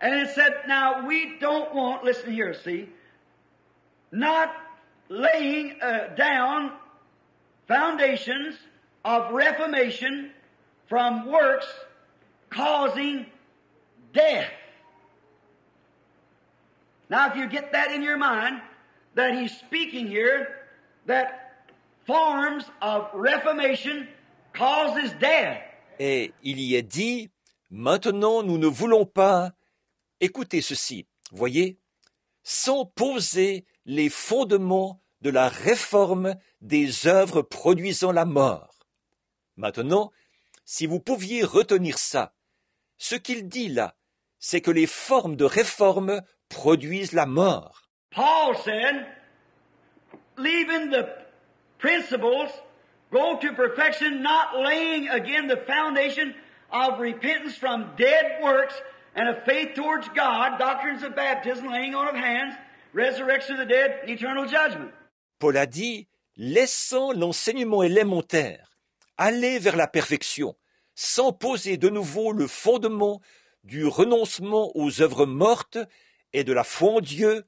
And it said, now we don't want, listen here, see, not laying down foundations of reformation from works causing death. Now if you get that in your mind, that he's speaking here, that forms of reformation causes death. Et il y est dit, maintenant nous ne voulons pas, écoutez ceci, voyez, sans poser les fondements de la réforme des œuvres produisant la mort. Maintenant, si vous pouviez retenir ça, ce qu'il dit là, c'est que les formes de réforme produisent la mort. Paul said, leaving the principles, go to perfection, not laying again the foundation of repentance from dead works and of faith towards God, doctrines of baptism, laying on of hands, resurrection of the dead, eternal judgment. Paul a dit, laissant l'enseignement élémentaire, aller vers la perfection, sans poser de nouveau le fondement du renoncement aux œuvres mortes et de la foi en Dieu,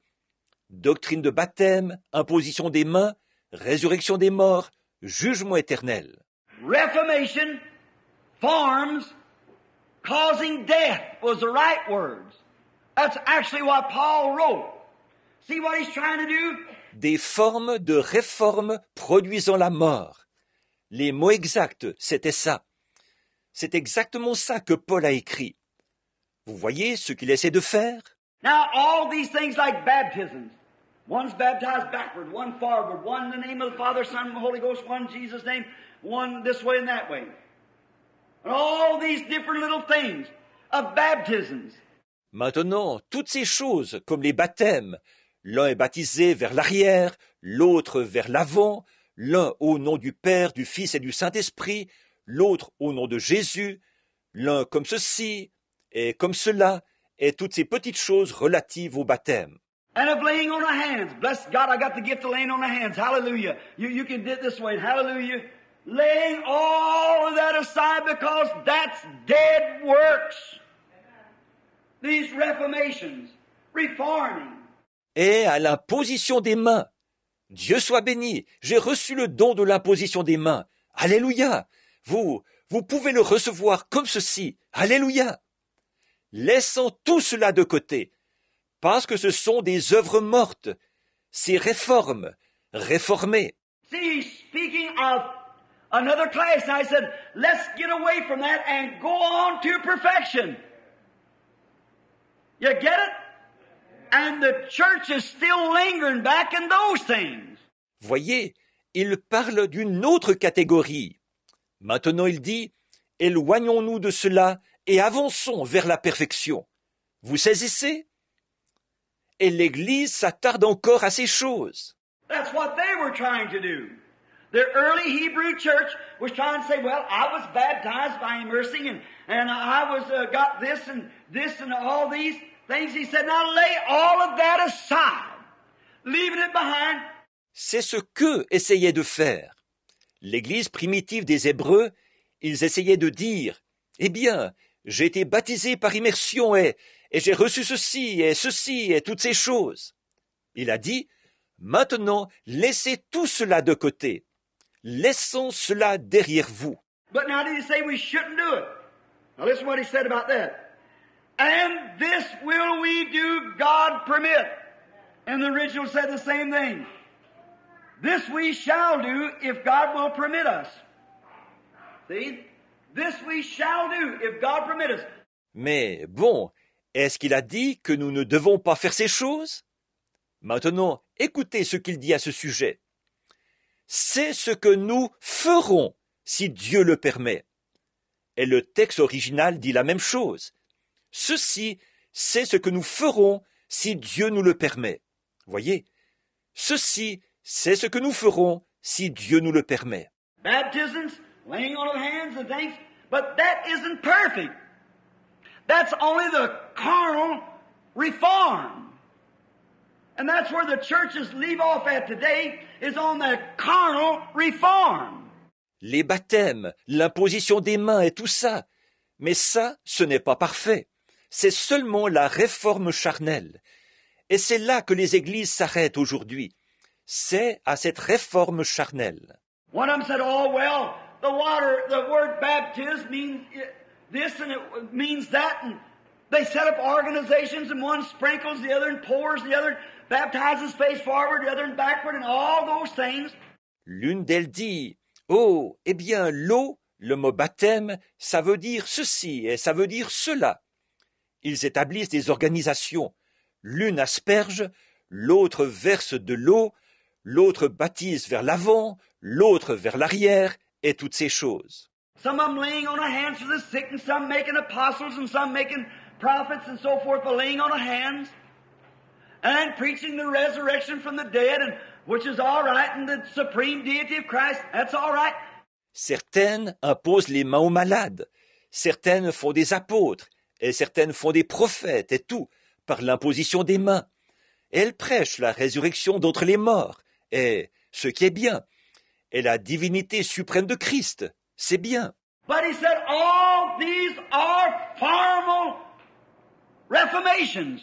doctrine de baptême, imposition des mains, résurrection des morts, jugement éternel. Reformation, forms, causing death was the right words. That's actually what Paul wrote. See what he's trying to do? Des formes de réforme produisant la mort. Les mots exacts, c'était ça. C'est exactement ça que Paul a écrit. Vous voyez ce qu'il essaie de faire? Now all these things like baptisms, one's baptized backward, one forward, one in the name of the Father, Son, and Holy Ghost, one in Jesus' name, one this way and that way. And all these different little things of baptisms. Maintenant, toutes ces choses, comme les baptêmes, l'un est baptisé vers l'arrière, l'autre vers l'avant, l'un au nom du Père, du Fils et du Saint-Esprit, l'autre au nom de Jésus, l'un comme ceci et comme cela, et toutes ces petites choses relatives au baptême. And of laying on the hands. Bless God, I got the gift of laying on the hands. Hallelujah. You can do it this way. Hallelujah. Laying all of that aside because that's dead works. These reformations, reforming. Et à l'imposition des mains. Dieu soit béni, j'ai reçu le don de l'imposition des mains. Alléluia. Vous pouvez le recevoir comme ceci. Alléluia. Laissant tout cela de côté, parce que ce sont des œuvres mortes, ces réformes, réformées. See, speaking of another class, I said, let's get away from that and go on to perfection. You get it? And the church is still lingering back in those things. Voyez, il parle d'une autre catégorie. Maintenant il dit, éloignons-nous de cela et avançons vers la perfection. Vous saisissez? Et l'Église s'attarde encore à ces choses. That's what they were trying to do. The early Hebrew church was trying to say, well, I was baptized by immersing and I was got this and all these things. He said, now lay all of that aside, leaving it behind. C'est ce qu'eux essayaient de faire. L'Église primitive des Hébreux, ils essayaient de dire, eh bien, j'ai été baptisé par immersion et j'ai reçu ceci et toutes ces choses. Il a dit, maintenant, laissez tout cela de côté. Laissons cela derrière vous. But now did he say we shouldn't do it? Now listen what he said about that. And this will we do, God permit. And the original said the same thing. This we shall do if God will permit us. See? This we shall do if God permit us. Mais bon, est-ce qu'il a dit que nous ne devons pas faire ces choses? Maintenant, écoutez ce qu'il dit à ce sujet. C'est ce que nous ferons si Dieu le permet. Et le texte original dit la même chose. Ceci, c'est ce que nous ferons si Dieu nous le permet. Voyez, ceci, c'est ce que nous ferons si Dieu nous le permet. Baptisms, laying on of hands and things, but that isn't perfect. That's only the carnal reform. And that's where the churches leave off at today, is on the carnal reform. Les baptêmes, l'imposition des mains et tout ça. Mais ça, ce n'est pas parfait. c'est seulement la réforme charnelle. Et c'est là que les églises s'arrêtent aujourd'hui. C'est à cette réforme charnelle. One of them said, oh, well, the word baptism means this and it means that. And they set up organizations and one sprinkles the other and pours the other, baptizes face forward, the other and backward, and all those things. L'une d'elles dit, oh, eh bien, l'eau, le mot baptême, ça veut dire ceci et ça veut dire cela. Ils établissent des organisations. L'une asperge, l'autre verse de l'eau, l'autre baptise vers l'avant, l'autre vers l'arrière, et toutes ces choses. Some of them laying on of hands for the sick, and some making apostles, and some making prophets, and so forth, by laying on of hands, and preaching the resurrection from the dead, and which is all right, and the supreme deity of Christ, that's all right. Certaines imposent les mains aux malades, certaines font des apôtres, et certaines font des prophètes, et tout, par l'imposition des mains. Elles prêchent la résurrection d'entre les morts, et, ce qui est bien, et la divinité suprême de Christ, c'est bien. But he said, all these are formal reformations.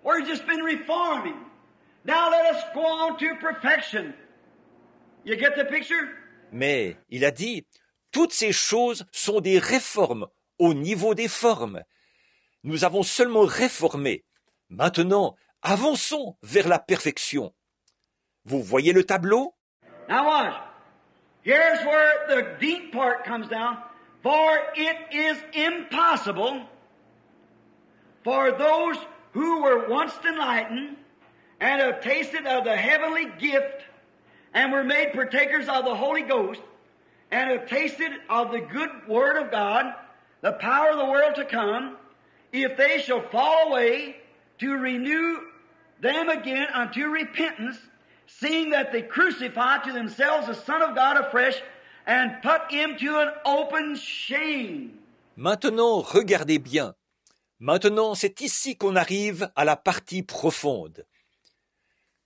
We've just been reforming. Now let us go on to perfection. You get the picture? Mais, il a dit, toutes ces choses sont des réformes au niveau des formes. Nous avons seulement réformé. Maintenant, avançons vers la perfection. Vous voyez le tableau? Now watch. Here's where the deep part comes down. For it is impossible for those who were once enlightened and have tasted of the heavenly gift and were made partakers of the Holy Ghost and have tasted of the good Word of God, the power of the world to come, if they shall fall away, to renew them again unto repentance, seeing that they crucify to themselves the Son of God afresh and put him to an open shame. Maintenant, regardez bien. Maintenant, c'est ici qu'on arrive à la partie profonde.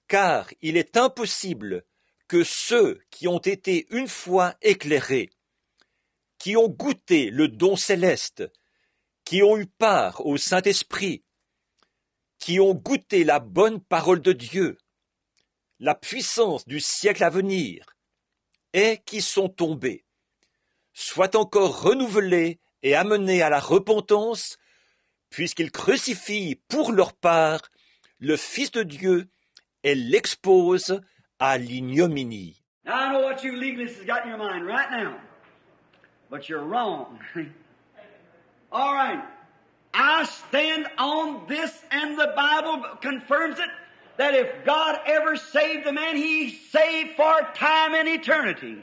Car il est impossible que ceux qui ont été une fois éclairés, qui ont goûté le don céleste, qui ont eu part au Saint-Esprit, qui ont goûté la bonne parole de Dieu, la puissance du siècle à venir, et qui sont tombés, soient encore renouvelés et amenés à la repentance, puisqu'ils crucifient pour leur part le Fils de Dieu et l'exposent à l'ignominie. Now I know what you legalists have got in your mind right now, but you're wrong. All right. I stand on this, and the Bible confirms it, that if God ever saved a man, He saved for time and eternity.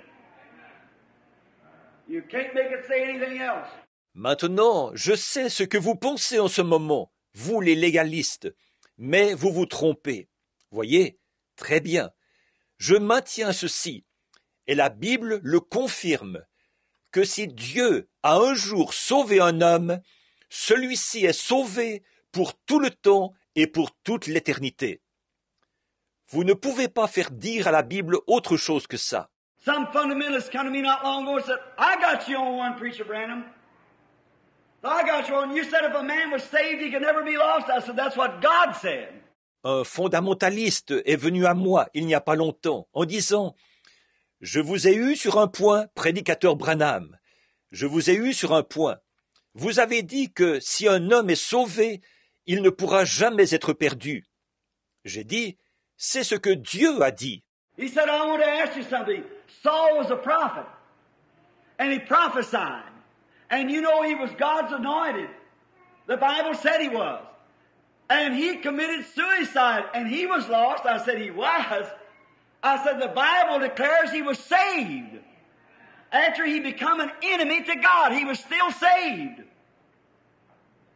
You can't make it say anything else. Maintenant, je sais ce que vous pensez en ce moment, vous les légalistes, mais vous vous trompez. Voyez, très bien. Je maintiens ceci, et la Bible le confirme, que si Dieu a un jour sauvé un homme, celui-ci est sauvé pour tout le temps et pour toute l'éternité. Vous ne pouvez pas faire dire à la Bible autre chose que ça. Some fundamentalists come to me not long ago and said, I got you on one, Preacher Branham. I got you on. You said if a man was saved, he could never be lost. I said, that's what God said. Un fondamentaliste est venu à moi il n'y a pas longtemps en disant « Je vous ai eu sur un point, prédicateur Branham. Je vous ai eu sur un point. Vous avez dit que si un homme est sauvé, il ne pourra jamais être perdu. » J'ai dit « C'est ce que Dieu a dit. » He said, I want to ask you something. Saul was a prophet, and he prophesied. And you know he was God's anointed. The Bible said he was. And he committed suicide, and he was lost. I said he was. I said the Bible declares he was saved. After he become an enemy to God, he was still saved.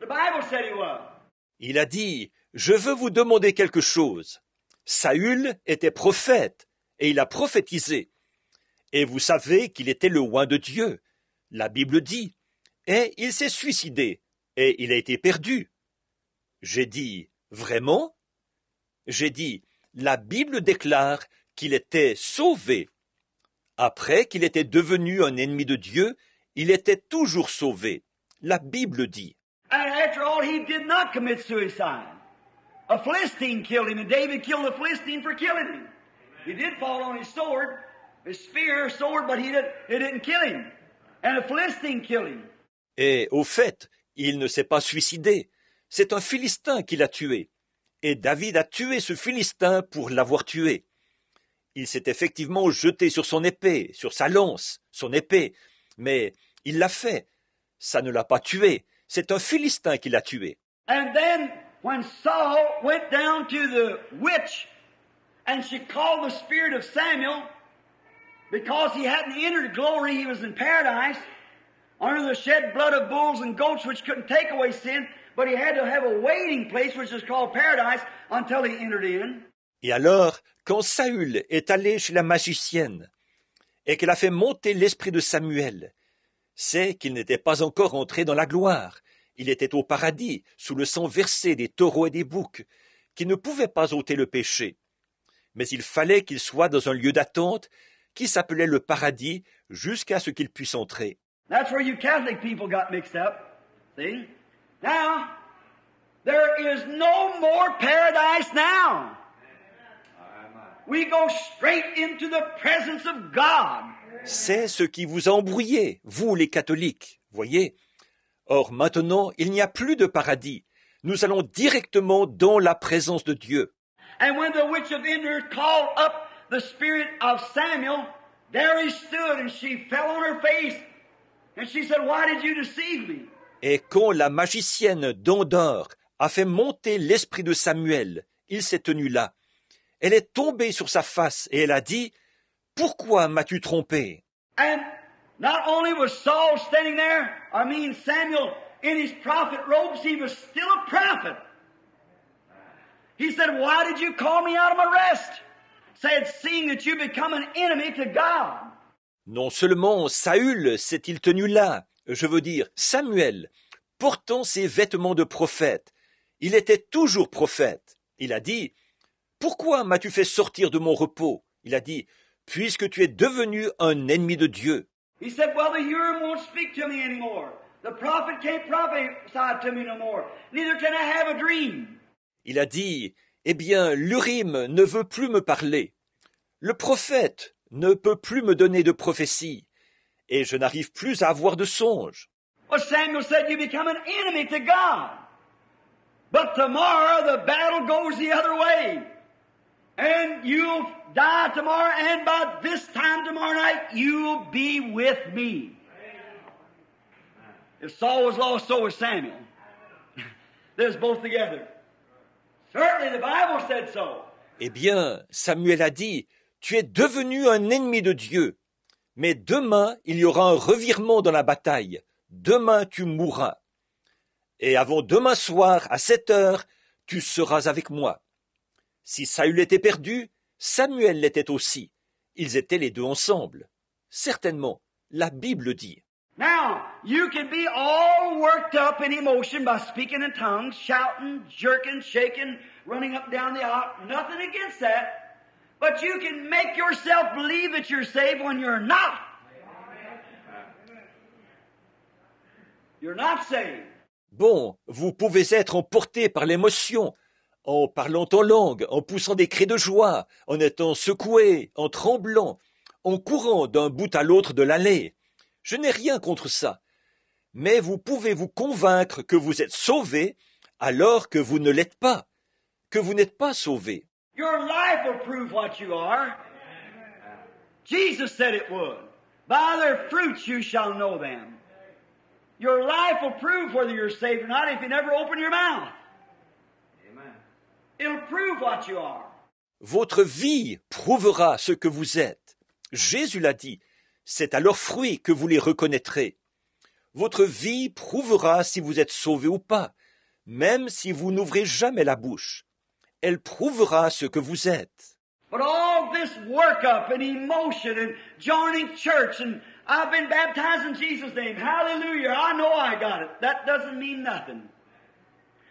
The Bible said he was. Il a dit « Je veux vous demander quelque chose. Saül était prophète, et il a prophétisé. Et vous savez qu'il était le oint de Dieu. La Bible dit. Et il s'est suicidé, et il a été perdu. J'ai dit, vraiment? J'ai dit, la Bible déclare qu'il était sauvé. Après qu'il était devenu un ennemi de Dieu, il était toujours sauvé. La Bible dit. And after all, he did not commit suicide. A Philistine killed him, and David killed the Philistine for killing him. He did fall on his sword, his spear, sword, but it didn't kill him. And a Philistine killed him. Et au fait, il ne s'est pas suicidé. C'est un Philistin qui l'a tué. Et David a tué ce Philistin pour l'avoir tué. Il s'est effectivement jeté sur son épée, sur sa lance, son épée. Mais il l'a fait. Ça ne l'a pas tué. C'est un Philistin qui l'a tué. And then, when Saul went down to the witch, and she called the spirit of Samuel, because he hadn't entered glory, he was in paradise, under the shed blood of bulls and goats which couldn't take away sin, but he had to have a waiting place which is called paradise until he entered in. Et alors, quand Saül est allé chez la magicienne, et qu'elle a fait monter l'esprit de Samuel, c'est qu'il n'était pas encore entré dans la gloire. Il était au paradis, sous le sang versé des taureaux et des boucs, qui ne pouvaient pas ôter le péché. Mais il fallait qu'il soit dans un lieu d'attente qui s'appelait le paradis jusqu'à ce qu'il puisse entrer. That's where you Catholic people got mixed up. See? Now, there is no more paradise now. We go straight into the presence of God. C'est ce qui vous a embrouillé, vous les catholiques, voyez. Or maintenant, il n'y a plus de paradis. Nous allons directement dans la présence de Dieu. And when the witch of Endor called up the spirit of Samuel, there he stood and she fell on her face. And she said, "Why did you deceive me?" Et quand la magicienne d'Endor a fait monter l'esprit de Samuel, il s'est tenu là. Elle est tombée sur sa face et elle a dit, « Pourquoi m'as-tu trompé ?» And not only was Saul standing there, Samuel, in his prophet robes, he was still a prophet. He said, "Why did you call me out of my rest?" Said, "Seeing that you become an enemy to God." Non seulement Saül s'est-il tenu là, je veux dire Samuel, portant ses vêtements de prophète. Il était toujours prophète. Il a dit, « Pourquoi m'as-tu fait sortir de mon repos ?» Il a dit, « Puisque tu es devenu un ennemi de Dieu. » He said, "Well, the Urim won't speak to me anymore. The prophet can't prophesy to me no more. Neither can I have a dream." Il a dit, « Eh bien, l'Urim ne veut plus me parler. Le prophète ne peut plus me donner de prophétie. Et je n'arrive plus à avoir de songe. » Well, Samuel said, "You become an enemy to God. But tomorrow the battle goes the other way. And you'll die tomorrow, and by this time tomorrow night, you'll be with me." If Saul was lost, so was Samuel. There's both together. Certainly the Bible said so. Eh bien, Samuel a dit, « Tu es devenu un ennemi de Dieu. Mais demain, il y aura un revirement dans la bataille. Demain, tu mourras. Et avant demain soir, à 7 heures, tu seras avec moi. » Si Saül était perdu, Samuel l'était aussi. Ils étaient les deux ensemble. Certainement, la Bible dit. Now, you can be all worked up in emotion by speaking in tongues, shouting, jerking, shaking, running up and down the aisle. Nothing against that. But you can make yourself believe that you're saved when you're not. You're not saved. Bon, vous pouvez être emporté par l'émotion, en parlant en langue, en poussant des cris de joie, en étant secoué, en tremblant, en courant d'un bout à l'autre de l'allée. Je n'ai rien contre ça. Mais vous pouvez vous convaincre que vous êtes sauvé alors que vous ne l'êtes pas, que vous n'êtes pas sauvé. Your life will prove what you are. Jesus said it would. By their fruits you shall know them. Your life will prove whether you're saved or not if you never open your mouth. Amen. It'll prove what you are. Votre vie prouvera ce que vous êtes. Jésus l'a dit, c'est à leurs fruits que vous les reconnaîtrez. Votre vie prouvera si vous êtes sauvé ou pas, même si vous n'ouvrez jamais la bouche. Elle prouvera ce que vous êtes. But all this work-up and emotion and joining church and I've been baptized in Jesus' name. Hallelujah. I know I got it. That doesn't mean nothing.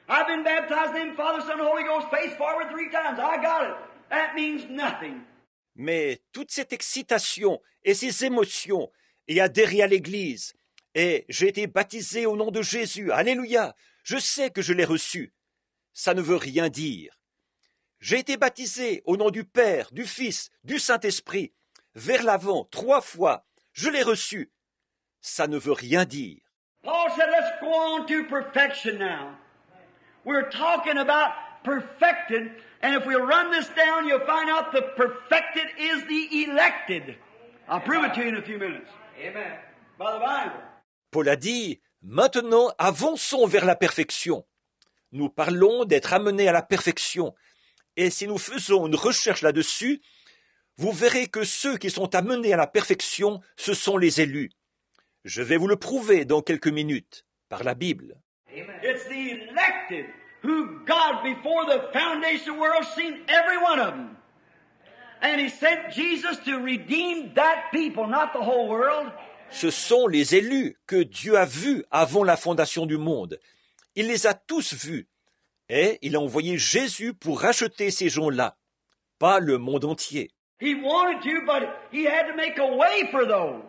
I've been baptized in the name of the Father, Son, and Holy Ghost, face forward 3 times. I got it. That means nothing. Mais toute cette excitation et ces émotions et adhérer à l'Église, et j'ai été baptisé au nom de Jésus, alléluia, je sais que je l'ai reçu. Ça ne veut rien dire. J'ai été baptisé au nom du Père, du Fils, du Saint-Esprit, vers l'avant, 3 fois. Je l'ai reçu. Ça ne veut rien dire. Paul said, let's go on to perfection now. We're talking about perfected, and if we run this down, you'll find out the perfected is the elected. I'll prove it to you in a few minutes. Amen. By the Bible. Paul a dit, maintenant avançons vers la perfection. Nous parlons d'être amenés à la perfection. Et si nous faisons une recherche là-dessus, vous verrez que ceux qui sont amenés à la perfection, ce sont les élus. Je vais vous le prouver dans quelques minutes, par la Bible. It's the elected who God, before the foundation of the world, seen every one of them. And He sent Jesus to redeem that people, not the whole world. Ce sont les élus que Dieu a vus avant la fondation du monde. Il les a tous vus. Et il a envoyé Jésus pour racheter ces gens-là, pas le monde entier. He wanted to, but He had to make a way for those.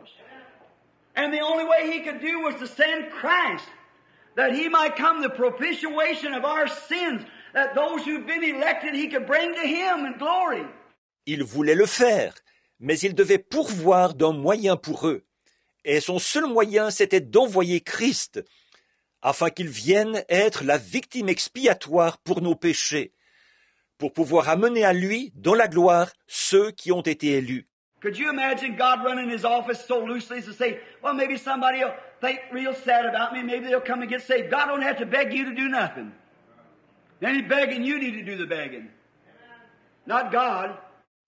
And the only way He could do was to send Christ, that He might come the propitiation of our sins, that those who've been elected He could bring to Him in glory. Il voulait le faire, mais il devait pourvoir d'un moyen pour eux. Et son seul moyen, c'était d'envoyer Christ, afin qu'il vienne être la victime expiatoire pour nos péchés, pour pouvoir amener à lui, dans la gloire, ceux qui ont été élus. Could you imagine God running His office so loosely as to say, well, maybe somebody will think real sad about me, maybe they'll come and get saved. God don't have to beg you to do nothing. Then He's begging, you need to do the begging. Not God.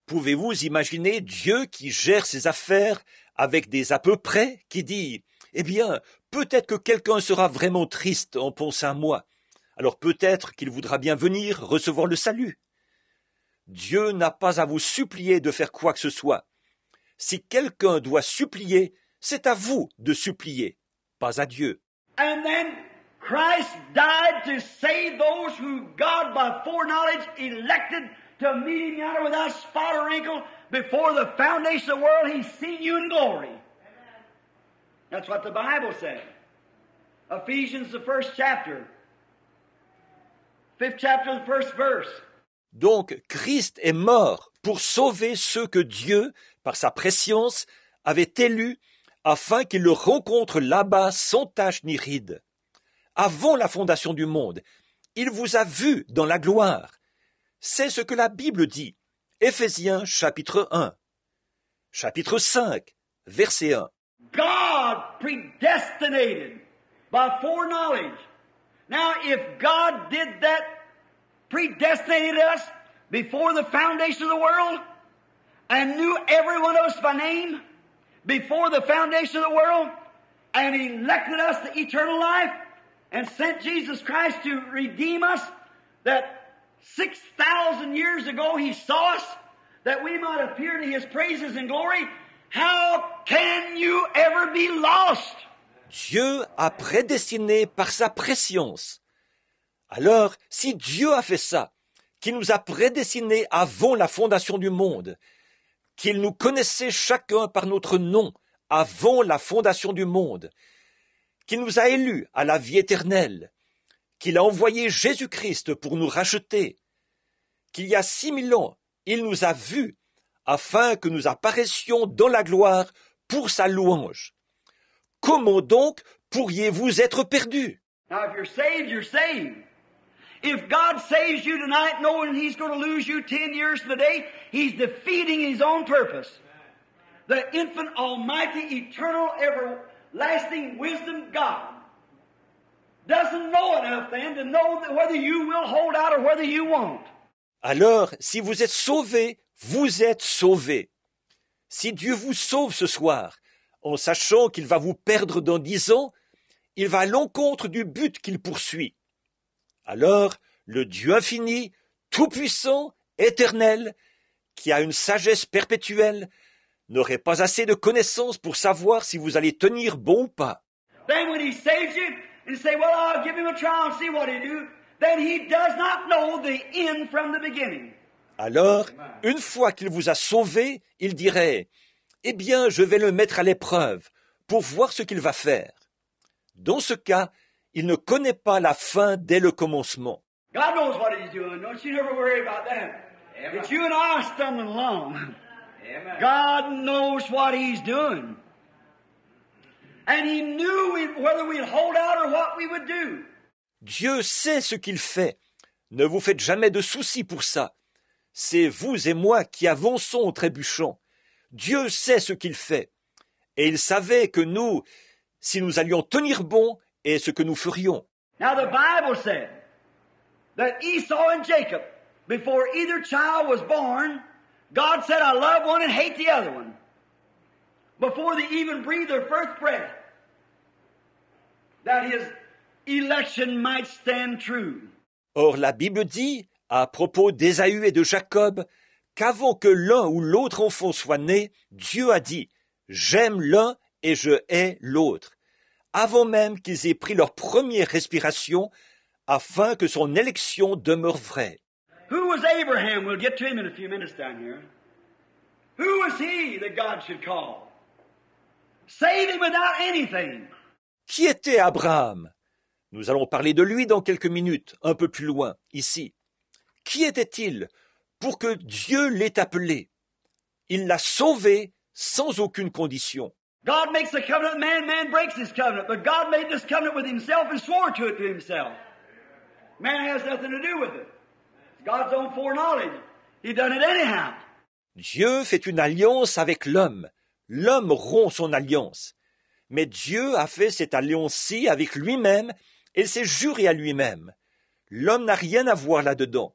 Pouvez-vous imaginer Dieu qui gère ses affaires avec des à peu près, qui dit « Eh bien, peut-être que quelqu'un sera vraiment triste en pensant à moi. Alors peut-être qu'il voudra bien venir recevoir le salut. » Dieu n'a pas à vous supplier de faire quoi que ce soit. Si quelqu'un doit supplier, c'est à vous de supplier, pas à Dieu. And then Christ died to save those who God by foreknowledge elected to meet Him yonder without spot or wrinkle. Before the foundation of the world, He's seen you in glory. That's what the Bible says. Ephesians, the 1st chapter. 5th chapter, the 1st verse. Donc, Christ est mort pour sauver ceux que Dieu, par sa prescience, avait élus afin qu'ils le rencontrent là-bas sans tache ni ride. Avant la fondation du monde, il vous a vu dans la gloire. C'est ce que la Bible dit. Éphésiens chapitre 1, chapitre 5, verset 1. God predestinated by foreknowledge. Now, if God did that, predestinated us before the foundation of the world, and knew every one of us by name before the foundation of the world, and elected us to eternal life, and sent Jesus Christ to redeem us, that 6,000 years ago He saw us, that we might appear to His praises and glory. How can you ever be lost? Dieu a prédestiné par sa prescience. Alors, si Dieu a fait ça, qu'il nous a prédestinés avant la fondation du monde, qu'il nous connaissait chacun par notre nom avant la fondation du monde, qu'il nous a élus à la vie éternelle, qu'il a envoyé Jésus-Christ pour nous racheter, qu'il y a 6000 ans, il nous a vus, afin que nous apparaissions dans la gloire pour sa louange. Comment donc pourriez-vous être perdus? Now, if you're saved, you're saved. If God saves you tonight knowing He's going to lose you 10 years from today, He's defeating His own purpose. The infinite, almighty, eternal, everlasting wisdom God doesn't know enough then to know whether you will hold out or whether you won't. Alors, si vous êtes sauvés, vous êtes sauvés. Si Dieu vous sauve ce soir, en sachant qu'il va vous perdre dans 10 ans, il va à l'encontre du but qu'il poursuit. Alors, le Dieu infini, tout-puissant, éternel, qui a une sagesse perpétuelle, n'aurait pas assez de connaissances pour savoir si vous allez tenir bon ou pas. Then when He saves you, and say, well, I'll give Him a trial and see what He do, then He does not know the end from the beginning. Alors, une fois qu'il vous a sauvé, il dirait, « Eh bien, je vais le mettre à l'épreuve pour voir ce qu'il va faire. » Dans ce cas, il ne connaît pas la fin dès le commencement. God knows what He's doing. Don't you never worry about that. It's you and I stumbling along. God knows what He's doing. And He knew whether we'd hold out or what we would do. Dieu sait ce qu'il fait. Ne vous faites jamais de soucis pour ça. C'est vous et moi qui avançons au trébuchant. Dieu sait ce qu'il fait. Et il savait que nous, si nous allions tenir bon, et ce que nous ferions. Now the Bible said that Esau and Jacob, before either child was born, God said, I love one and hate the other one. Before they even breathed their first breath, that His election might stand true. Or la Bible dit, à propos d'Ésaü et de Jacob, qu'avant que l'un ou l'autre enfant soit né, Dieu a dit, j'aime l'un et je hais l'autre, avant même qu'ils aient pris leur première respiration, afin que son élection demeure vraie. Who was Abraham? We'll get to him in a few minutes down here. Who was he that God should call? Save him without anything. Qui était Abraham? Nous allons parler de lui dans quelques minutes, un peu plus loin, ici. Qui était-il pour que Dieu l'ait appelé? Il l'a sauvé sans aucune condition. God makes a covenant, man breaks his covenant, but God made this covenant with Himself and swore to it to Himself. Man has nothing to do with it. It's God's own foreknowledge. He done it anyhow. Dieu fait une alliance avec l'homme. L'homme rompt son alliance. Mais Dieu a fait cette alliance-ci avec lui-même et s'est juré à lui-même. L'homme n'a rien à voir là-dedans.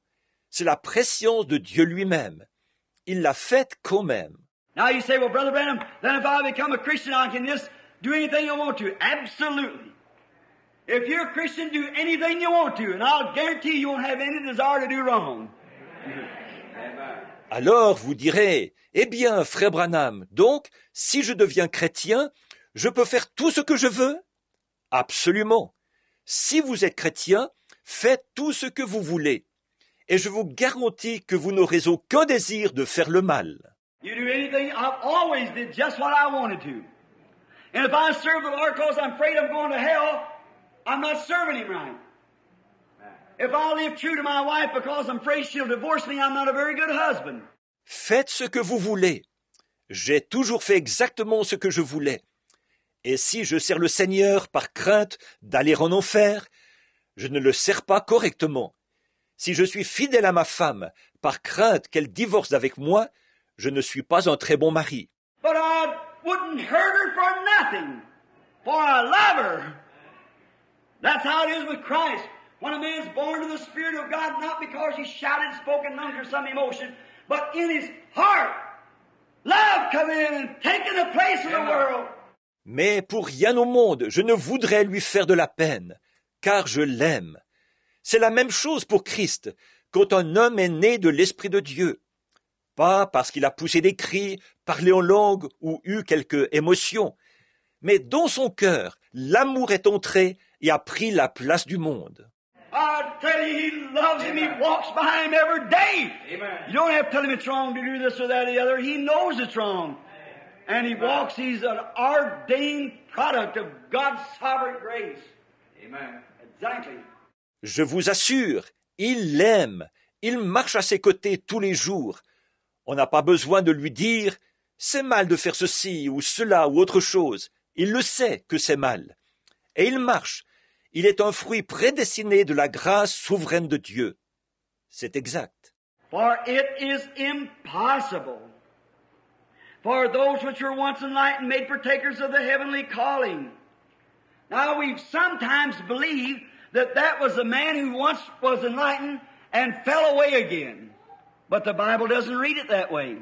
C'est la préscience de Dieu lui-même. Il l'a faite quand même. Now you say, well, Brother Branham, then if I become a Christian, I can just do anything I want to. Absolutely. If you're a Christian, do anything you want to, and I'll guarantee you won't have any desire to do wrong. Alors vous direz, eh bien, frère Branham, donc, si je deviens chrétien, je peux faire tout ce que je veux? Absolument. Si vous êtes chrétien, faites tout ce que vous voulez. Et je vous garantis que vous n'aurez aucun désir de faire le mal. You do anything, I've always did just what I wanted to. And if I serve the Lord because I'm afraid I'm going to hell, I'm not serving Him right. If I live true to my wife because I'm afraid she'll divorce me, I'm not a very good husband. Faites ce que vous voulez. J'ai toujours fait exactement ce que je voulais. Et si je sers le Seigneur par crainte d'aller en enfer, je ne le sers pas correctement. Si je suis fidèle à ma femme par crainte qu'elle divorce avec moi, je ne suis pas un très bon mari. But I wouldn't hurt her for nothing, for I love her. That's how it is with Christ. When a man's born to the Spirit of God, not because he shouted, spoke in tongues or some emotion, but in his heart, love come in and taken the place of the world. Mais pour rien au monde, je ne voudrais lui faire de la peine, car je l'aime. C'est la même chose pour Christ, quand un homme est né de l'Esprit de Dieu. Pas parce qu'il a poussé des cris, parlé en langue ou eu quelque émotion, mais dans son cœur, l'amour est entré et a pris la place du monde. I tell you, He loves him. He walks by him every day. Amen. You don't have to tell him it's wrong to do this or that or the other. He knows it's wrong. And he walks. He's an ordained product of God's sovereign grace. Amen. Exactly. Je vous assure, il l'aime. Il marche à ses côtés tous les jours. On n'a pas besoin de lui dire « c'est mal de faire ceci ou cela ou autre chose ». Il le sait que c'est mal. Et il marche. Il est un fruit prédestiné de la grâce souveraine de Dieu. C'est exact. For it is impossible for those which were once enlightened made partakers of the heavenly calling. Now we've sometimes believed that that was the man who once was enlightened and fell away again. But the Bible doesn't read it that way.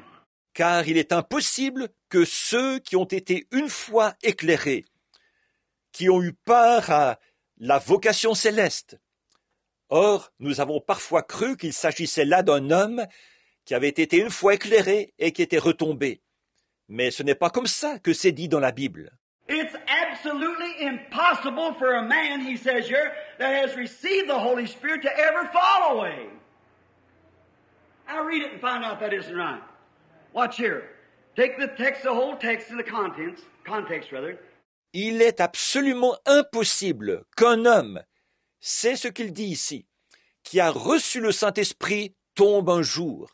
Car il est impossible que ceux qui ont été une fois éclairés, qui ont eu part à la vocation céleste. Or, nous avons parfois cru qu'il s'agissait là d'un homme qui avait été une fois éclairé et qui était retombé. Mais ce n'est pas comme ça que c'est dit dans la Bible. It's absolutely impossible for a man, he says here, that has received the Holy Spirit to ever fall away. I'll read it and find out that isn't right. Watch here. Take the text, the whole text and the context rather. Il est absolument impossible qu'un homme, c'est ce qu'il dit ici, qui a reçu le Saint-Esprit tombe un jour.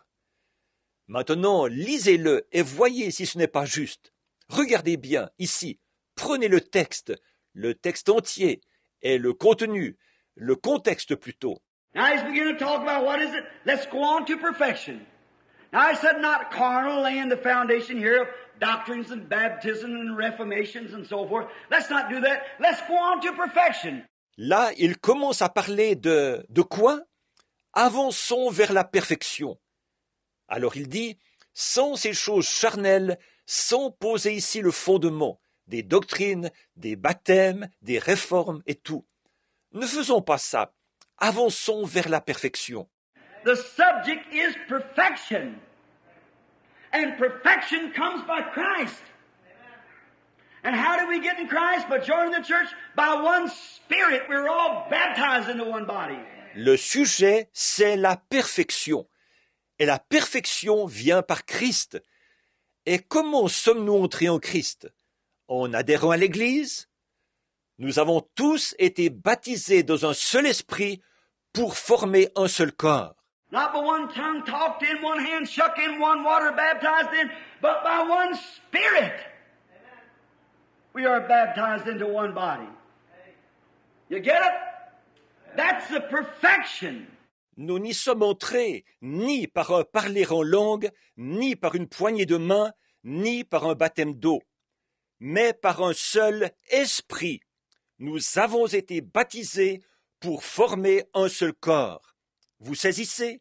Maintenant, lisez-le et voyez si ce n'est pas juste. Regardez bien ici, prenez le texte entier et le contenu, le contexte plutôt. Now he's beginning to talk about what is it? Let's go on to perfection. Now I said not carnal, laying the foundation here of doctrines and baptism and reformations and so forth. Let's not do that. Let's go on to perfection. Là, il commence à parler de quoi? Avançons vers la perfection. Alors il dit, sans ces choses charnelles, sans poser ici le fondement des doctrines, des baptêmes, des réformes et tout. Ne faisons pas ça. Avançons vers la perfection. The subject is perfection. And perfection comes by Christ. And how do we get in Christ? By joining the church? By one Spirit. We're all baptized into one body. Le sujet, c'est la perfection. Et la perfection vient par Christ. Et comment sommes-nous entrés en Christ? En adhérant à l'Église? Nous avons tous été baptisés dans un seul esprit pour former un seul corps. Not by one tongue talked in, one hand shook in, one water baptized in, but by one Spirit. We are baptized into one body. You get it? That's the perfection. Nous n'y sommes entrés ni par un parler en langue, ni par une poignée de main, ni par un baptême d'eau, mais par un seul esprit. Nous avons été baptisés pour former un seul corps. Vous saisissez?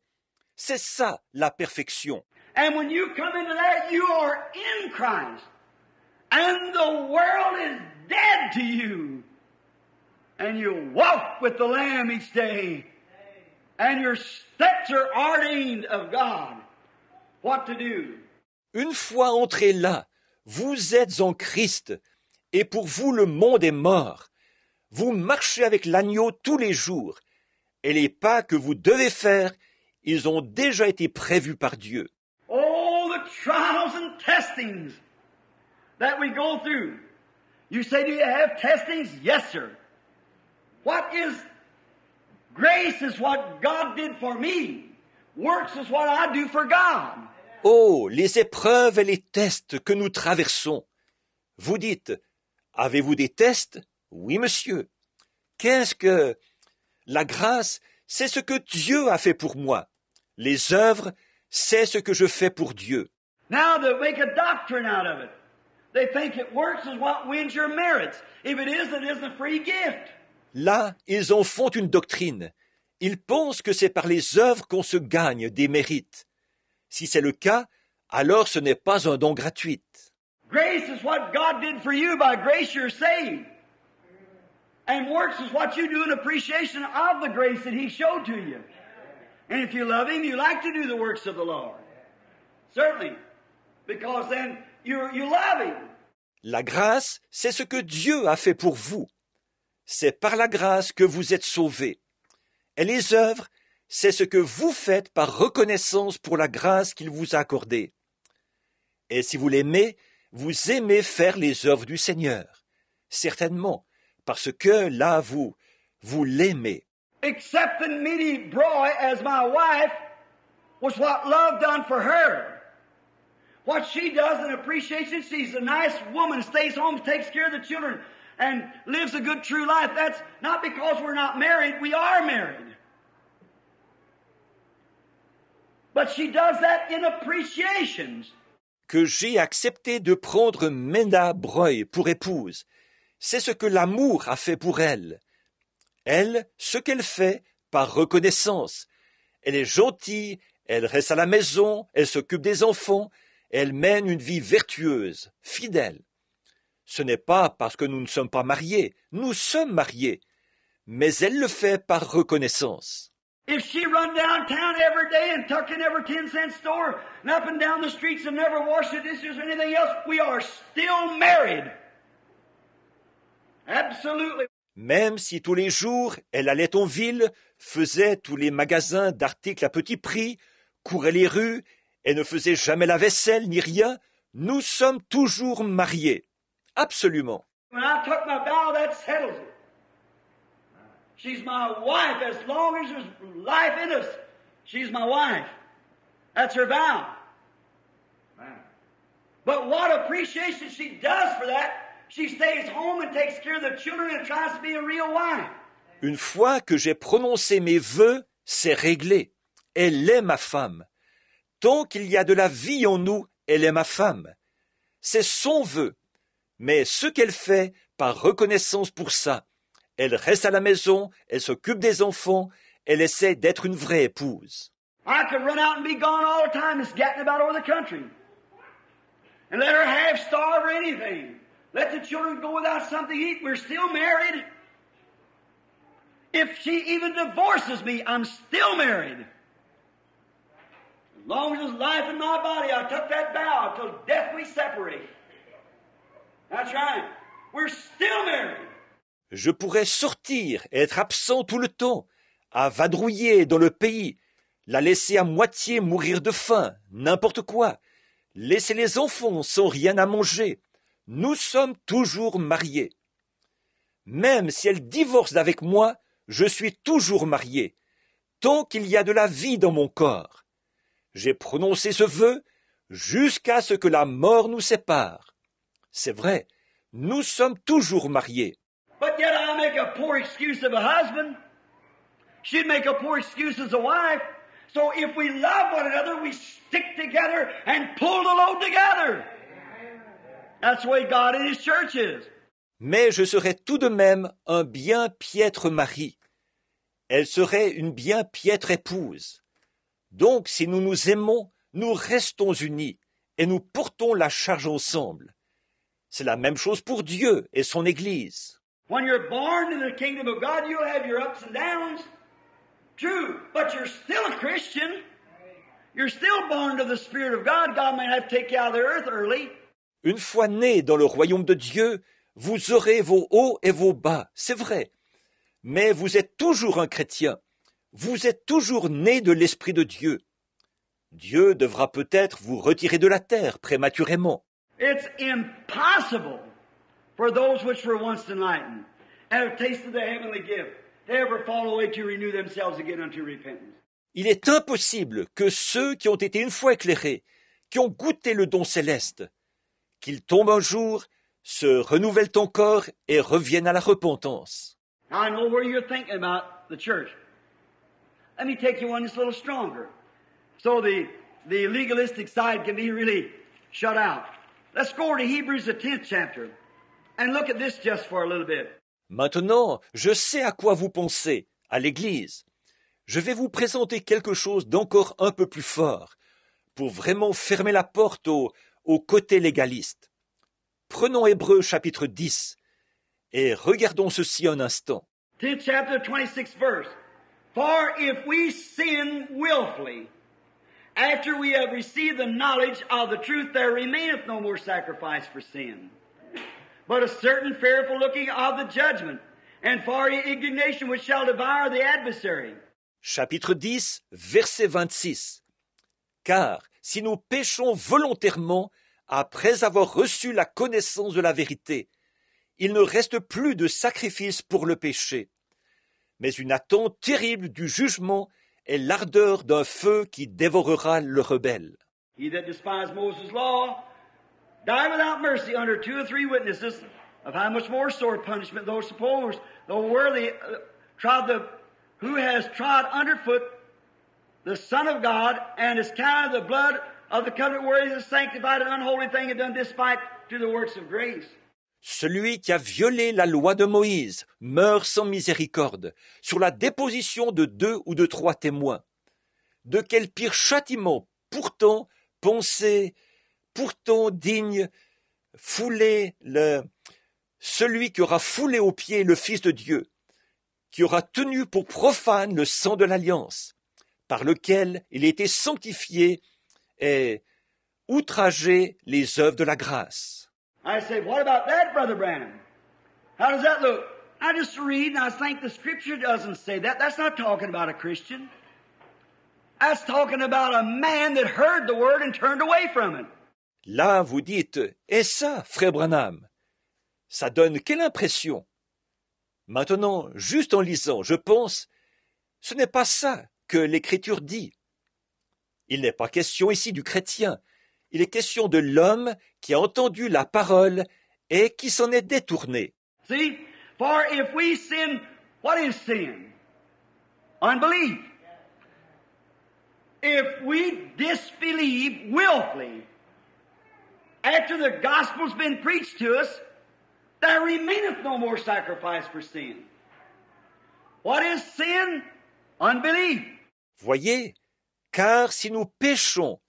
C'est ça la perfection. And when you come into that, you are in Christ. And the world is dead to you. And you walk with the Lamb each day. And your steps are ordained of God. What to do? Une fois entrés là, vous êtes en Christ, et pour vous le monde est mort. Vous marchez avec l'agneau tous les jours, et les pas que vous devez faire, ils ont déjà été prévus par Dieu. Oh, the trials and testings that we go through. You say, do you have testings? Yes, sir. What is grace is what God did for me. Works is what I do for God. Oh, les épreuves et les tests que nous traversons. Vous dites, avez-vous des tests? Oui, monsieur. Qu'est-ce que... La grâce, c'est ce que Dieu a fait pour moi. Les œuvres, c'est ce que je fais pour Dieu. Now they make a doctrine out of it. They think it works is what wins your merits. If it isn't a free gift. Là, ils en font une doctrine. Ils pensent que c'est par les œuvres qu'on se gagne des mérites. Si c'est le cas, alors ce n'est pas un don gratuit. Grace is what God did for you. By grace you're saved. And works is what you do in appreciation of the grace that He showed to you. And if you love Him, you like to do the works of the Lord. Certainly. Because then you love Him. La grâce, c'est ce que Dieu a fait pour vous. C'est par la grâce que vous êtes sauvés. Et les œuvres, c'est ce que vous faites par reconnaissance pour la grâce qu'il vous a accordée. Et si vous l'aimez, vous aimez faire les œuvres du Seigneur. Certainement, parce que là, vous l'aimez. Accepting Minnie Broy as my wife was what love done for her. What she does in appreciation, she's a nice woman, stays home, takes care of the children, and lives a good, true life. That's not because we're not married. We are married. But she does that in appreciations. Que j'ai accepté de prendre Mena Broy pour épouse. C'est ce que l'amour a fait pour elle. Elle, ce qu'elle fait, par reconnaissance. Elle est gentille, elle reste à la maison, elle s'occupe des enfants, elle mène une vie vertueuse, fidèle. Ce n'est pas parce que nous ne sommes pas mariés, nous sommes mariés, mais elle le fait par reconnaissance. If she run downtown every day and tuck in every 10-cent store and up and down the streets and never wash the dishes or anything else, we are still married. Absolutely. Même si tous les jours elle allait en ville, faisait tous les magasins d'articles à petit prix, courait les rues et ne faisait jamais la vaisselle ni rien, nous sommes toujours mariés. Absolument. When I took my vow, that settles it. She's my wife. As long as there's life in us, she's my wife. That's her vow. But what appreciation she does for that, she stays home and takes care of the children and tries to be a real wife. Une fois que j'ai prononcé mes vœux, c'est réglé. Elle est ma femme. Tant qu'il y a de la vie en nous, elle est ma femme. C'est son vœu. Mais ce qu'elle fait, par reconnaissance pour ça, elle reste à la maison, elle s'occupe des enfants, elle essaie d'être une vraie épouse. I could run out and be gone all the time and scatting about over the country. And let her half starve or anything. Let the children go without something to eat. We're still married. If she even divorces me, I'm still married. As long as there's life in my body, I took that vow till death we separate. That's right. We're still married. Je pourrais sortir et être absent tout le temps, à vadrouiller dans le pays, la laisser à moitié mourir de faim, n'importe quoi, laisser les enfants sans rien à manger. Nous sommes toujours mariés. Même si elle divorce d'avec moi, je suis toujours marié, tant qu'il y a de la vie dans mon corps. J'ai prononcé ce vœu jusqu'à ce que la mort nous sépare. C'est vrai, nous sommes toujours mariés. But yet I make a poor excuse of a husband. She'd make a poor excuse as a wife. So if we love one another, we stick together and pull the load together. That's the way God and His church is. Mais je serais tout de même un bien piètre mari. Elle serait une bien piètre épouse. Donc, si nous nous aimons, nous restons unis et nous portons la charge ensemble. C'est la même chose pour Dieu et son Église. When you're born in the kingdom of God, you'll have your ups and downs. True, but you're still a Christian. You're still born to the Spirit of God. God may have to take you out of the earth early. Une fois né dans le royaume de Dieu, vous aurez vos hauts et vos bas, c'est vrai. Mais vous êtes toujours un chrétien. Vous êtes toujours né de l'Esprit de Dieu. Dieu devra peut-être vous retirer de la terre prématurément. It's impossible for those which were once enlightened and have tasted the heavenly gift to ever fall away to renew themselves again unto repentance. Il est impossible que ceux qui ont été une fois éclairés, qui ont goûté le don céleste, qu'ils tombent un jour, se renouvellent encore et reviennent à la repentance. Now I know where you're thinking about the church. Let me take you one that's a little stronger, so the legalistic side can be really shut out. Let's go over to Hebrews, the 10th chapter, and look at this just for a little bit. Maintenant, je sais à quoi vous pensez, à l'Église. Je vais vous présenter quelque chose d'encore un peu plus fort, pour vraiment fermer la porte au côté légaliste. Prenons Hébreux chapitre 10, et regardons ceci un instant. 10th chapter, 26th verse. For if we sin willfully, after we have received the knowledge of the truth, there remaineth no more sacrifice for sin, but a certain fearful looking of the judgment, and fiery indignation which shall devour the adversary. Chapitre 10, verset 26. Car si nous péchons volontairement, après avoir reçu la connaissance de la vérité, il ne reste plus de sacrifice pour le péché, mais une attente terrible du jugement et l'ardeur d'un feu qui dévorera le rebelle. He that despised Moses' law died without mercy under 2 or 3 witnesses, of how much more sore punishment those supposed, though worthy, who has trod underfoot the Son of God, and has counted the blood of the covenant worthy of sanctified and unholy thing, and done despite to the works of grace. Celui qui a violé la loi de Moïse meurt sans miséricorde, sur la déposition de 2 ou de 3 témoins. De quel pire châtiment, pourtant pensé, pourtant digne, celui qui aura foulé aux pieds le Fils de Dieu, qui aura tenu pour profane le sang de l'alliance, par lequel il a été sanctifié et outragé les œuvres de la grâce. I say, what about that, Brother Branham? How does that look? I just read and I think the Scripture doesn't say that. That's not talking about a Christian. That's talking about a man that heard the word and turned away from it. Là, vous dites, et ça, frère Branham? Ça donne quelle impression? Maintenant, juste en lisant, je pense, ce n'est pas ça que l'Écriture dit. Il n'est pas question ici du chrétien, il est question de l'homme qui a entendu la parole et qui s'en est détourné. See, for if we sin, what is sin? Unbelief. If we disbelieve willfully, after the gospel's been preached to us, there remaineth no more sacrifice for sin. What is sin? Unbelief. Voyez, car si nous péchons,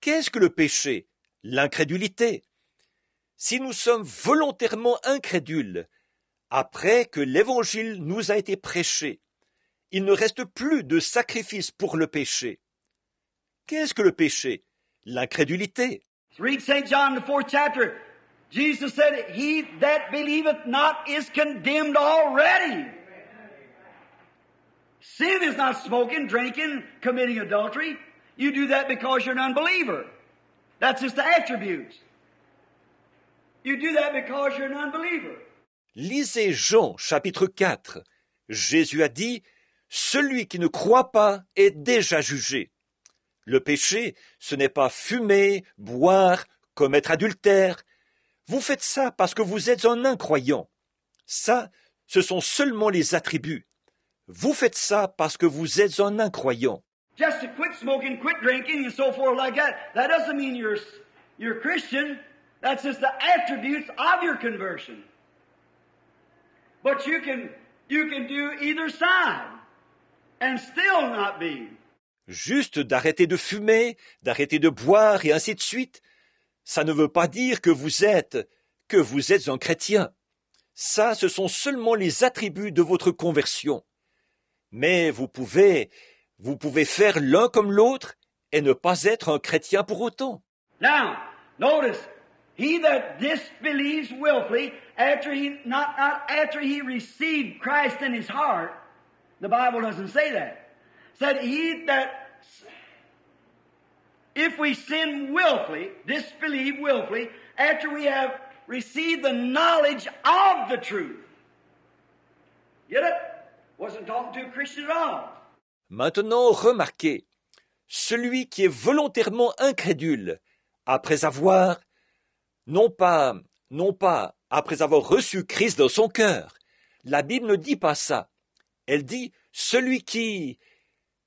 qu'est-ce que le péché? L'incrédulité. Si nous sommes volontairement incrédules, après que l'Évangile nous a été prêché, il ne reste plus de sacrifice pour le péché. Qu'est-ce que le péché? L'incrédulité. Read St. John, the 4th chapter. Jesus said, He that believeth not is condemned already. Sin is not smoking, drinking, committing adultery. You do that because you're an unbeliever. That's just the attributes. You do that because you're an unbeliever. Lisez Jean chapitre 4. Jésus a dit, « Celui qui ne croit pas est déjà jugé. » Le péché, ce n'est pas fumer, boire, commettre adultère. Vous faites ça parce que vous êtes un incroyant. Ça, ce sont seulement les attributs. Vous faites ça parce que vous êtes un incroyant. Just to quit smoking, quit drinking, and so forth like that, that doesn't mean you're Christian. That's just the attributes of your conversion. But you can do either side and still not be. Juste d'arrêter de fumer, d'arrêter de boire et ainsi de suite, ça ne veut pas dire que vous êtes un chrétien. Ça, ce sont seulement les attributs de votre conversion. Mais vous pouvez faire l'un comme l'autre et ne pas être un chrétien pour autant. Now, notice, he that disbelieves willfully after he received Christ in his heart, the Bible doesn't say that. Said he that, if we sin willfully, disbelieve willfully, after we have received the knowledge of the truth. Get it? Wasn't talking to a Christian at all. Maintenant, remarquez, celui qui est volontairement incrédule, après avoir, non pas après avoir reçu Christ dans son cœur. La Bible ne dit pas ça. Elle dit, celui qui,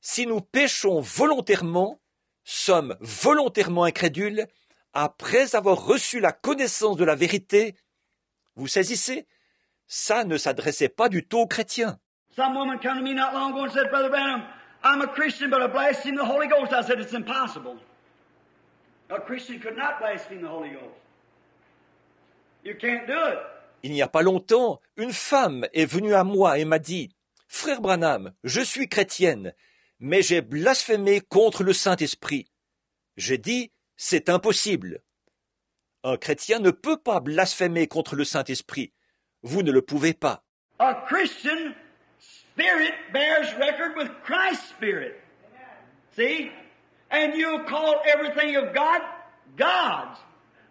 si nous péchons volontairement, sommes volontairement incrédules, après avoir reçu la connaissance de la vérité, vous saisissez? Ça ne s'adressait pas du tout aux chrétiens. Some woman came to me not long ago and said, Brother Branham, I'm a Christian, but I blaspheme the Holy Ghost. I said, it's impossible. A Christian could not blaspheme the Holy Ghost. You can't do it. Il n'y a pas longtemps, une femme est venue à moi et m'a dit, « Frère Branham, je suis chrétienne, mais j'ai blasphémé contre le Saint-Esprit. » J'ai dit, « C'est impossible. Un chrétien ne peut pas blasphémer contre le Saint-Esprit. Vous ne le pouvez pas. » A Christian spirit bears record with Christ's spirit. See? And you'll call everything of God, God's.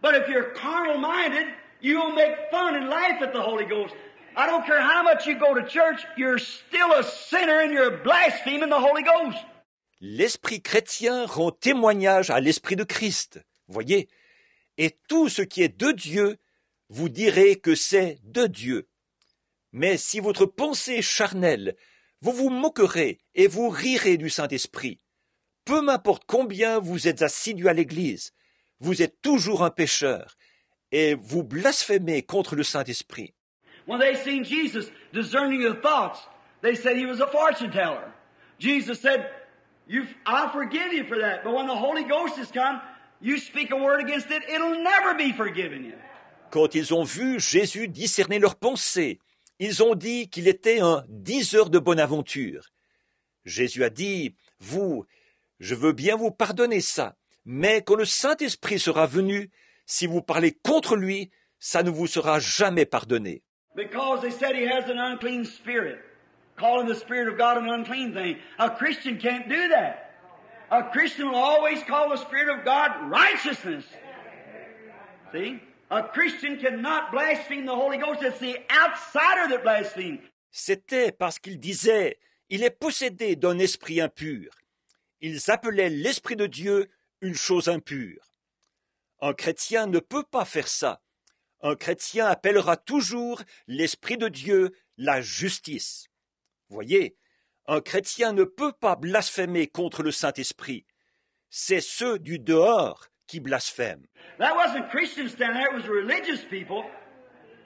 But if you're carnal-minded, you'll make fun and laugh at the Holy Ghost. I don't care how much you go to church, you're still a sinner and you're blaspheming the Holy Ghost. L'esprit chrétien rend témoignage à l'esprit de Christ. Voyez? Et tout ce qui est de Dieu, vous direz que c'est de Dieu. Mais si votre pensée est charnelle, vous vous moquerez et vous rirez du Saint-Esprit. Peu m'importe combien vous êtes assidus à l'Église, vous êtes toujours un pécheur, et vous blasphémez contre le Saint-Esprit. When they seen Jesus discerning the thoughts, they said he was a fortune teller. Jesus said, I'll forgive you for that, but when the Holy Ghost has come, you speak a word against it, it'll never be forgiven you. Quand ils ont vu Jésus discerner leurs pensées, ils ont dit qu'il était un diseur de bonne aventure. Jésus a dit, je veux bien vous pardonner ça, mais quand le Saint-Esprit sera venu, si vous parlez contre lui, ça ne vous sera jamais pardonné. Because they said he has an unclean spirit, calling the Spirit of God an unclean thing. A Christian can't do that. A Christian will always call the Spirit of God righteousness. See? A Christian cannot blaspheme the Holy Ghost. It's the outsider that blasphemes. C'était parce qu'ils disaient « Il est possédé d'un esprit impur ». Ils appelaient l'Esprit de Dieu une chose impure. Un chrétien ne peut pas faire ça. Un chrétien appellera toujours l'Esprit de Dieu la justice. Voyez, un chrétien ne peut pas blasphémer contre le Saint-Esprit. C'est ceux du dehors qui blasphèment. That wasn't Christians down there, it was religious people.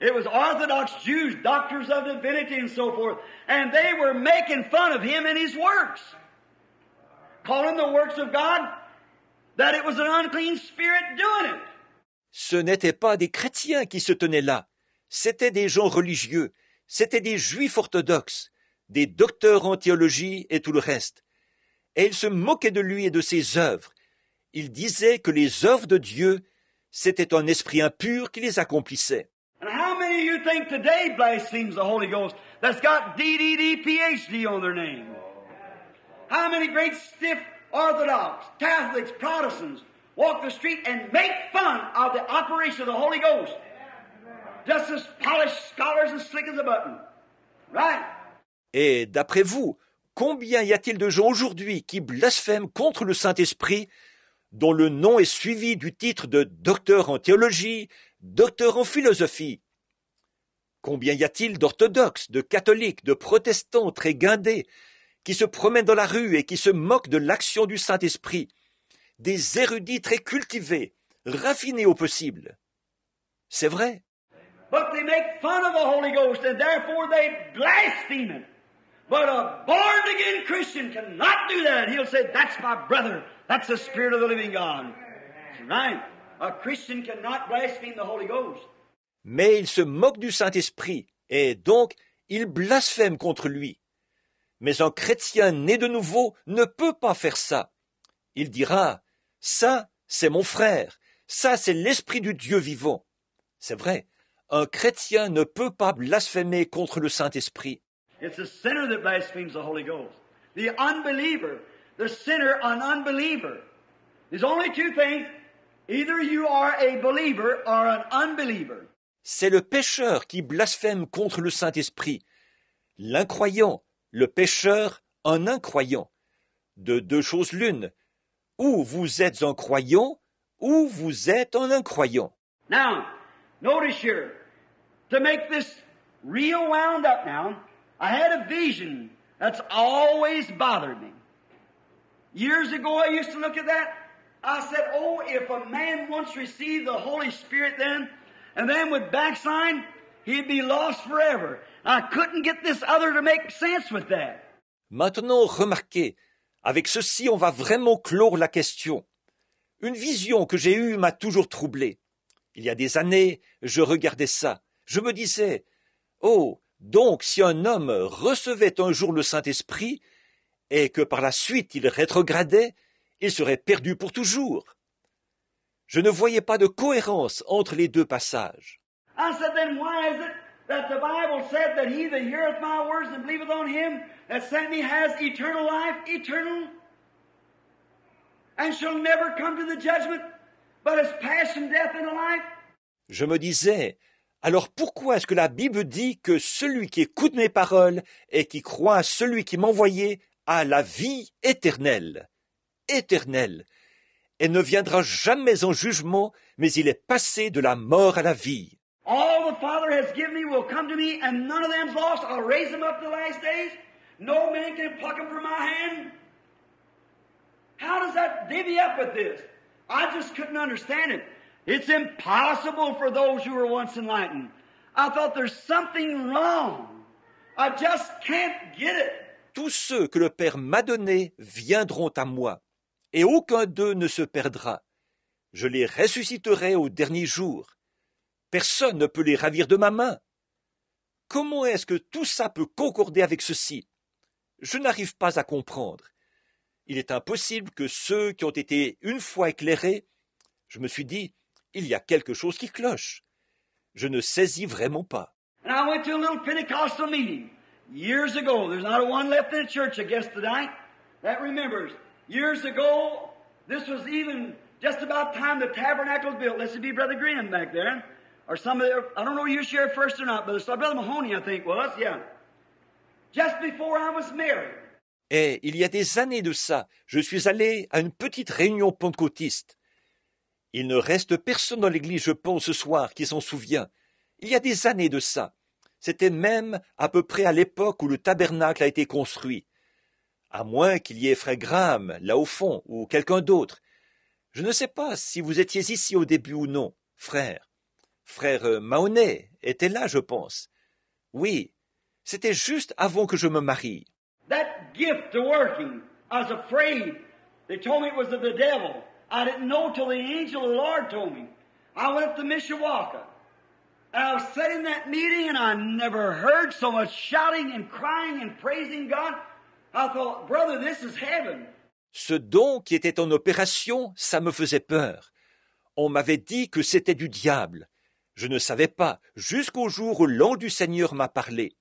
It was Orthodox Jews, doctors of divinity and so forth. And they were making fun of him and his works. Calling the works of God that it was an unclean spirit doing it. Ce n'étaient pas des chrétiens qui se tenaient là. C'étaient des gens religieux. C'étaient des juifs orthodoxes, des docteurs en théologie et tout le reste. Et ils se moquaient de lui et de ses œuvres. Ils disaient que les œuvres de Dieu, c'était un esprit impur qui les accomplissait. And how many of you think today blasphemes the Holy Ghost that's got DDD PhD on their name? How many great stiff Orthodox, Catholics, Protestants walk the street and make fun of the operation of the Holy Ghost? Just as polished scholars and slick as a button. Right? Et d'après vous, combien y a-t-il de gens aujourd'hui qui blasphèment contre le Saint-Esprit, dont le nom est suivi du titre de docteur en théologie, docteur en philosophie? Combien y a-t-il d'orthodoxes, de catholiques, de protestants très guindés, qui se promènent dans la rue et qui se moquent de l'action du Saint-Esprit, des érudits très cultivés, raffinés au possible? C'est vrai. But they make fun of the Holy Ghost and therefore they blaspheme it. But a born-again Christian cannot do that. He'll say, that's my brother. That's the Spirit of the living God. That's right. A Christian cannot blaspheme the Holy Ghost. Mais il se moque du Saint-Esprit, et donc il blasphème contre lui. Mais un chrétien né de nouveau ne peut pas faire ça. Il dira, ça, c'est mon frère, ça, c'est l'Esprit du Dieu vivant. C'est vrai, un chrétien ne peut pas blasphémer contre le Saint-Esprit. It's the sinner that blasphemes the Holy Ghost. The unbeliever, the sinner, an unbeliever. There's only two things. Either you are a believer or an unbeliever. C'est le pécheur qui blasphème contre le Saint-Esprit. L'incroyant, le pécheur, un incroyant. De deux choses l'une. Ou vous êtes un croyant, ou vous êtes un incroyant. Now, notice here, to make this real wound up now, I had a vision that's always bothered me. Years ago I used to look at that. I said, oh, if a man once received the Holy Spirit then, and then would backslide, he'd be lost forever. I couldn't get this other to make sense with that. Maintenant, remarquez, avec ceci, on va vraiment clore la question. Une vision que j'ai eue m'a toujours troublé. Il y a des années, je regardais ça. Je me disais, oh, donc si un homme recevait un jour le Saint-Esprit, et que par la suite il rétrogradait, il serait perdu pour toujours. Je ne voyais pas de cohérence entre les deux passages. I said, then why is it that the Bible said that he that heareth my words and believeth on him that sent me has eternal life, eternal, and shall never come to the judgment, but has passed from death into life? Je me disais, alors pourquoi est-ce que la Bible dit que celui qui écoute mes paroles et qui croit à celui qui m'a envoyé a la vie éternelle, éternelle, et ne viendra jamais en jugement, mais il est passé de la mort à la vie. All the Father has given me will come to me, and none of them's lost. I'll raise them up the last days. No man can pluck them from my hand. How does that divvy up with this? I just couldn't understand it. It's impossible for those who were once enlightened. I thought there's something wrong. I just can't get it. Tous ceux que le Père m'a donnés viendront à moi, et aucun d'eux ne se perdra. Je les ressusciterai au dernier jour. Personne ne peut les ravir de ma main. Comment est-ce que tout ça peut concorder avec ceci? Je n'arrive pas à comprendre. Il est impossible que ceux qui ont été une fois éclairés, je me suis dit, il y a quelque chose qui cloche. Je ne saisis vraiment pas. And I went to a little Pentecostal meeting years ago. There's not a one left in the church, I guess, tonight that remembers. Years ago, this was even just about time the tabernacle was built. Let's be Brother Graham back there. or some of the, I don't know if you shared first or not, but Brother Mahoney, I think, was, yeah. Just before I was married. Et il y a des années de ça, je suis allé à une petite réunion pentecôtiste. Il ne reste personne dans l'église, je pense, ce soir, qui s'en souvient. Il y a des années de ça. C'était même à peu près à l'époque où le tabernacle a été construit. À moins qu'il y ait Frère Graham, là au fond, ou quelqu'un d'autre. Je ne sais pas si vous étiez ici au début ou non, frère. Frère Mahoney était là, je pense. Oui, c'était juste avant que je me marie. That gift of working, I was afraid. They told me it was of the devil. I didn't know till the angel of the Lord told me. I went up to Mishawaka. And I was sitting in that meeting and I never heard so much shouting and crying and praising God. I thought, brother, this is heaven. Ce don qui était en opération, ça me faisait peur. On m'avait dit que c'était du diable. Je ne savais pas, jusqu'au jour où l'ange du Seigneur m'a parlé.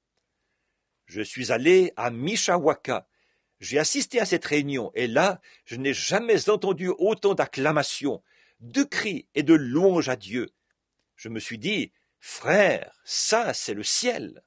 Je suis allé à Mishawaka. J'ai assisté à cette réunion, et là, je n'ai jamais entendu autant d'acclamations, de cris et de louanges à Dieu. Je me suis dit, frère, ça c'est le ciel.